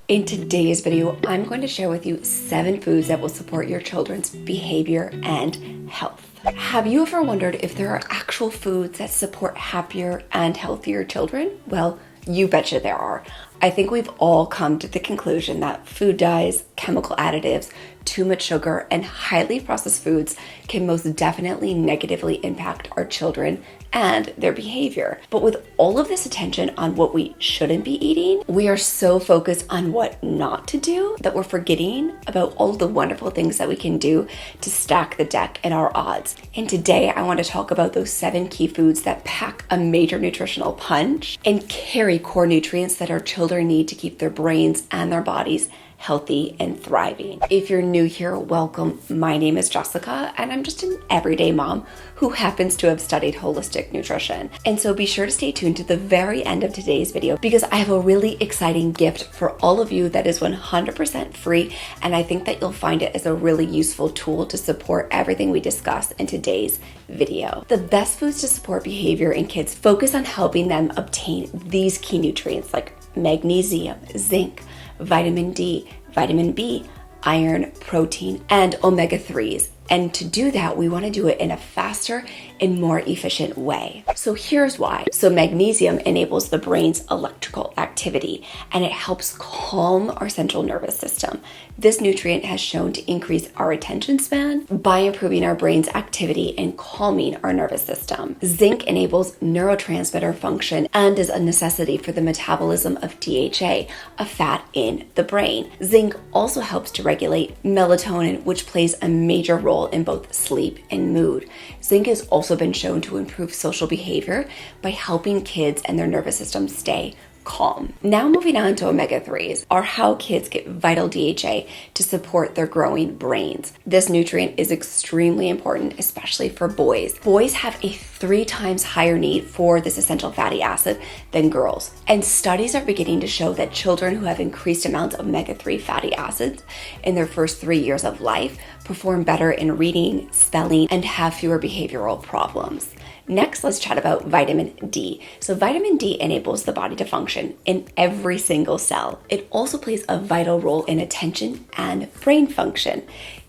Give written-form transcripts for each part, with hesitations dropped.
In today's video, I'm going to share with you 7 foods that will support your children's behavior and health. Have you ever wondered if there are actual foods that support happier and healthier children? Well, you betcha there are. I think we've all come to the conclusion that food dyes, chemical additives, too much sugar, and highly processed foods can most definitely negatively impact our children and their behavior. But with all of this attention on what we shouldn't be eating, we are so focused on what not to do that we're forgetting about all the wonderful things that we can do to stack the deck and our odds. And today I want to talk about those 7 key foods that pack a major nutritional punch and carry core nutrients that our children need to keep their brains and their bodies healthy and thriving. If you're new here, welcome. My name is Jessica, and I'm just an everyday mom who happens to have studied holistic nutrition. And so be sure to stay tuned to the very end of today's video because I have a really exciting gift for all of you that is 100% free, and I think that you'll find it as a really useful tool to support everything we discuss in today's video. The best foods to support behavior in kids focus on helping them obtain these key nutrients like magnesium, zinc, vitamin D, vitamin B, iron, protein, and omega-3s. And to do that, we want to do it in a faster and more efficient way. So here's why. So magnesium enables the brain's electrical activity and it helps calm our central nervous system. This nutrient has shown to increase our attention span by improving our brain's activity and calming our nervous system. Zinc enables neurotransmitter function and is a necessity for the metabolism of DHA, a fat in the brain. Zinc also helps to regulate melatonin, which plays a major role in both sleep and mood. Zinc has also been shown to improve social behavior by helping kids and their nervous system stay calm. Now moving on to omega-3s are how kids get vital DHA to support their growing brains. This nutrient is extremely important, especially for boys. Boys have a 3 times higher need for this essential fatty acid than girls. And studies are beginning to show that children who have increased amounts of omega-3 fatty acids in their first 3 years of life perform better in reading, spelling, and have fewer behavioral problems. Next, let's chat about vitamin D. So vitamin D enables the body to function in every single cell. It also plays a vital role in attention and brain function.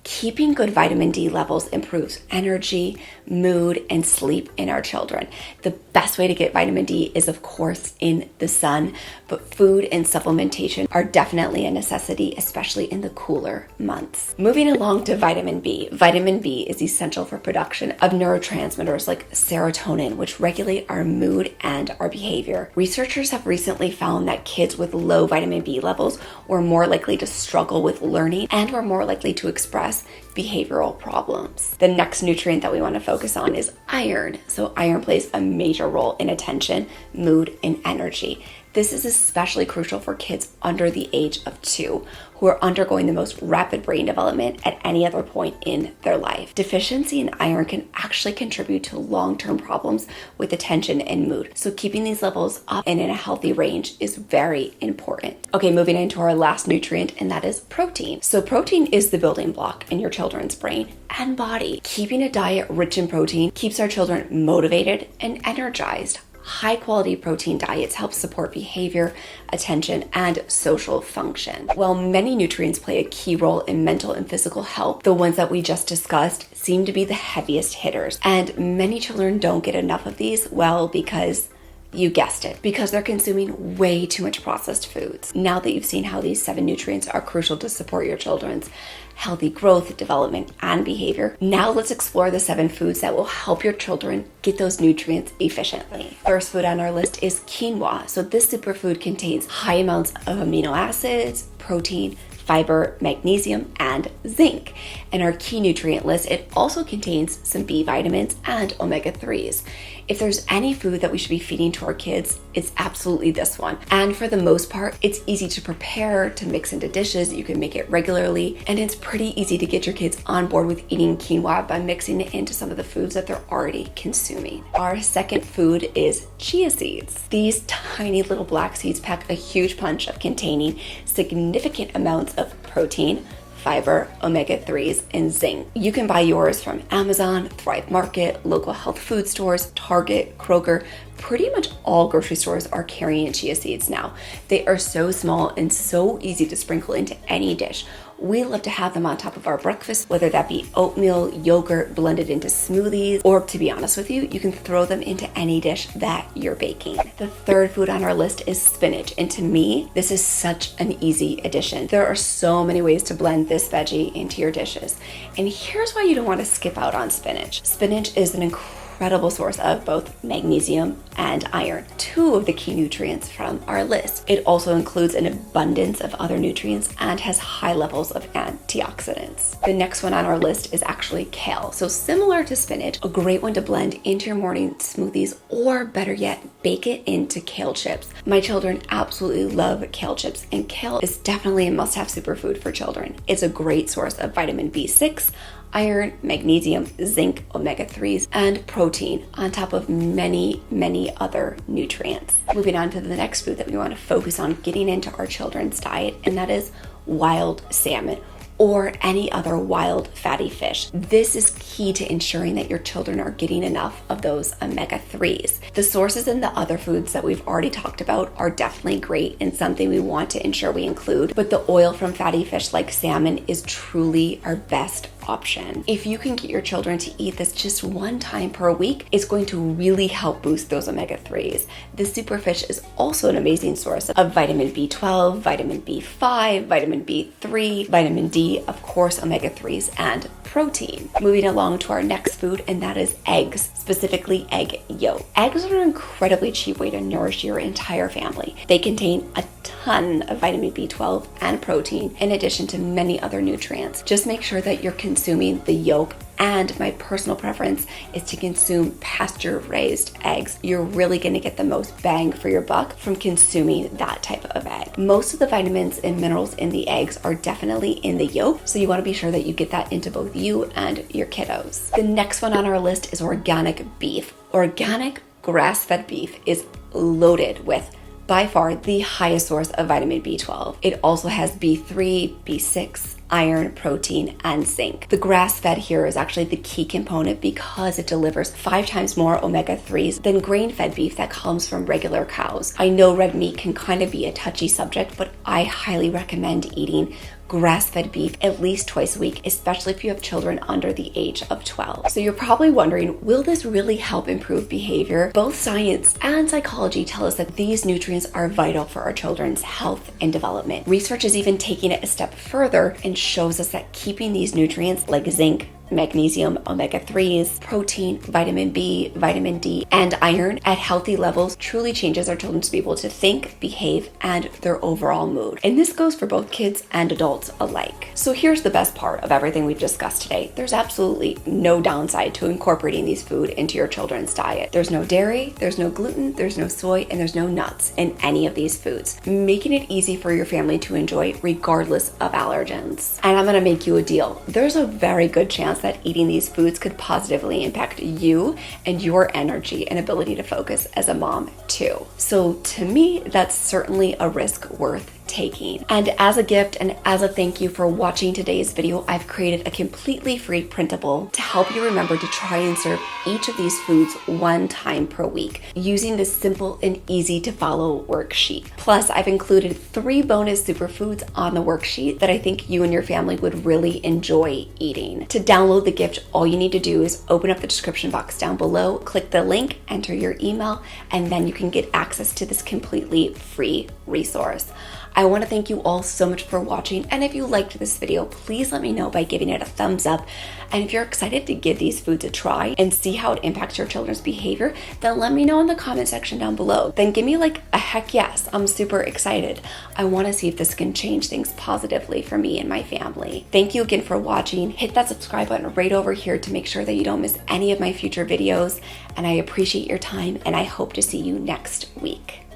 Keeping good vitamin D levels improves energy, mood, and sleep in our children. The best way to get vitamin D is, of course, in the sun, but food and supplementation are definitely a necessity, especially in the cooler months. Moving along to vitamin B. Vitamin B is essential for production of neurotransmitters like serotonin, which regulate our mood and our behavior. Researchers have recently found that kids with low vitamin B levels were more likely to struggle with learning and were more likely to express behavioral problems. The next nutrient that we want to focus on is iron. So iron plays a major role in attention, mood, and energy. This is especially crucial for kids under the age of 2 who are undergoing the most rapid brain development at any other point in their life. Deficiency in iron can actually contribute to long-term problems with attention and mood. So keeping these levels up and in a healthy range is very important. Okay, moving into our last nutrient, and that is protein. So protein is the building block in your children's brain and body. Keeping a diet rich in protein keeps our children motivated and energized. High-quality protein diets help support behavior, attention, and social function. While many nutrients play a key role in mental and physical health, the ones that we just discussed seem to be the heaviest hitters. And many children don't get enough of these, well, because you guessed it, because they're consuming way too much processed foods. Now that you've seen how these 7 nutrients are crucial to support your children's healthy growth, development, and behavior, now let's explore the 7 foods that will help your children get those nutrients efficiently. First food on our list is quinoa. So this superfood contains high amounts of amino acids, protein, fiber, magnesium, and zinc. In our key nutrient list, it also contains some B vitamins and omega-3s. If there's any food that we should be feeding to our kids, it's absolutely this one. And for the most part, it's easy to prepare, to mix into dishes. You can make it regularly, and it's pretty easy to get your kids on board with eating quinoa by mixing it into some of the foods that they're already consuming. Our second food is chia seeds. These tiny little black seeds pack a huge punch of containing significant amounts of protein, fiber, omega-3s, and zinc. You can buy yours from Amazon, Thrive Market, local health food stores, Target, Kroger. Pretty much all grocery stores are carrying chia seeds now. They are so small and so easy to sprinkle into any dish. We love to have them on top of our breakfast, whether that be oatmeal, yogurt, blended into smoothies, or to be honest with you, you can throw them into any dish that you're baking. The third food on our list is spinach, and to me, this is such an easy addition. There are so many ways to blend this veggie into your dishes, and here's why you don't want to skip out on spinach. Spinach is an incredible source of both magnesium and iron, two of the key nutrients from our list. It also includes an abundance of other nutrients and has high levels of antioxidants. The next one on our list is actually kale. So similar to spinach, a great one to blend into your morning smoothies, or better yet, bake it into kale chips. My children absolutely love kale chips, and kale is definitely a must-have superfood for children. It's a great source of vitamin B6, iron, magnesium, zinc, omega-3s, and protein, on top of many, many other nutrients. Moving on to the next food that we want to focus on getting into our children's diet, and that is wild salmon, or any other wild fatty fish. This is key to ensuring that your children are getting enough of those omega-3s. The sources in the other foods that we've already talked about are definitely great and something we want to ensure we include, but the oil from fatty fish like salmon is truly our best option. If you can get your children to eat this just one time per week, it's going to really help boost those omega-3s. This superfish is also an amazing source of vitamin B12, vitamin B5, vitamin B3, vitamin D, of course, omega-3s, and protein. Moving along to our next food, and that is eggs, specifically egg yolk. Eggs are an incredibly cheap way to nourish your entire family. They contain a ton of vitamin B12 and protein, in addition to many other nutrients. Just make sure that you're consuming the yolk, and my personal preference is to consume pasture-raised eggs. You're really going to get the most bang for your buck from consuming that type of egg. Most of the vitamins and minerals in the eggs are definitely in the yolk, so you want to be sure that you get that into both you and your kiddos. The next one on our list is organic beef. Organic grass-fed beef is loaded with by far the highest source of vitamin B12. It also has B3, B6, iron, protein, and zinc. The grass-fed here is actually the key component because it delivers 5 times more omega-3s than grain-fed beef that comes from regular cows. I know red meat can kind of be a touchy subject, but I highly recommend eating grass-fed beef at least twice a week, especially if you have children under the age of 12. So you're probably wondering, will this really help improve behavior? Both science and psychology tell us that these nutrients are vital for our children's health and development. Research is even taking it a step further and shows us that keeping these nutrients like zinc, magnesium, omega-3s, protein, vitamin B, vitamin D, and iron at healthy levels truly changes our children to be able to think, behave, and their overall mood. And this goes for both kids and adults alike. So here's the best part of everything we've discussed today. There's absolutely no downside to incorporating these food into your children's diet. There's no dairy, there's no gluten, there's no soy, and there's no nuts in any of these foods, making it easy for your family to enjoy regardless of allergens. And I'm gonna make you a deal. There's a very good chance that eating these foods could positively impact you and your energy and ability to focus as a mom too. So to me, that's certainly a risk worth taking. And as a gift and as a thank you for watching today's video, I've created a completely free printable to help you remember to try and serve each of these foods one time per week using this simple and easy to follow worksheet. Plus, I've included 3 bonus superfoods on the worksheet that I think you and your family would really enjoy eating. To download the gift, all you need to do is open up the description box down below, click the link, enter your email, and then you can get access to this completely free resource. I want to thank you all so much for watching, and if you liked this video, please let me know by giving it a thumbs up. And if you're excited to give these foods a try and see how it impacts your children's behavior, then let me know in the comment section down below. Then give me like a heck yes. I'm super excited. I want to see if this can change things positively for me and my family. Thank you again for watching. Hit that subscribe button right over here to make sure that you don't miss any of my future videos. And I appreciate your time, and I hope to see you next week.